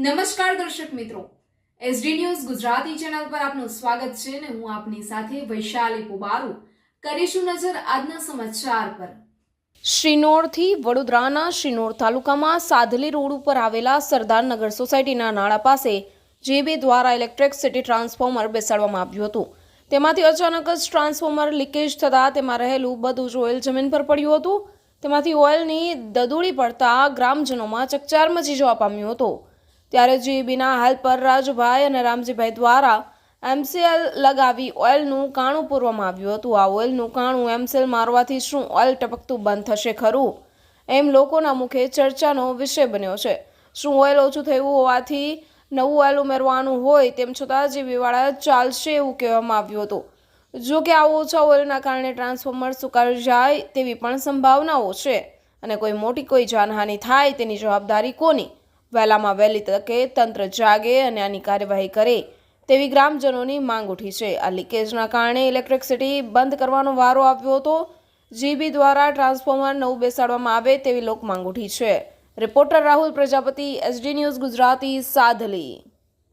નમસ્કાર દર્શક મિત્રો, એસડી ન્યૂઝ ગુજરાતી ચેનલ પર આપનું સ્વાગત છે અને હું આપની સાથે વૈશાલી પુબારુ. કરીશું નજર આજના સમાચાર પર. શ્રીનોરથી વડોદરાના શ્રીનોર તાલુકામાં સાધલી રોડ ઉપર આવેલા સરદારનગર સોસાયટીના નાળા પાસે જેબી દ્વારા ઇલેક્ટ્રિસિટી ટ્રાન્સફોર્મર બેસાડવામાં આવ્યું હતું. તેમાંથી અચાનક જ ટ્રાન્સફોર્મર લીકેજ થતાં તેમાં રહેલું બધું જ ઓઇલ જમીન પર પડ્યું હતું. તેમાંથી ઓઇલની દદુડી પડતા ગ્રામજનોમાં ચકચાર મચી જવા પામ્યો હતો. ત્યારે જીબીના હેલ્પર રાજુભાઈ અને રામજીભાઈ દ્વારા એમસીએલ લગાવી ઓઇલનું કાણું પૂરવામાં આવ્યું હતું. આ ઓઇલનું કાણું એમસીએલ મારવાથી શું ઓઇલ ટપકતું બંધ થશે ખરું, એમ લોકોના મુખે ચર્ચાનો વિષય બન્યો છે. શું ઓઇલ ઓછું થયું હોવાથી નવું ઓઇલ ઉમેરવાનું હોય તેમ છતાં જીબીવાળા ચાલશે એવું કહેવામાં આવ્યું હતું. જો કે આ ઓછા ઓઇલના કારણે ટ્રાન્સફોર્મર સુકાઈ જાય તેવી પણ સંભાવનાઓ છે અને કોઈ જાનહાનિ થાય તેની જવાબદારી કોની? વહેલામાં વહેલી તકે તંત્ર જાગે અને આની કાર્યવાહી કરે તેવી ગ્રામજનોની માંગ ઉઠી છે. આ લીકેજના કારણે ઇલેક્ટ્રિસિટી બંધ કરવાનો વારો આવ્યો હતો. જીબી દ્વારા ટ્રાન્સફોર્મર નવું બેસાડવામાં આવે તેવી લોક માંગ ઉઠી છે. Reporter Rahul Prajapati, SD News Gujarati, Sadhli.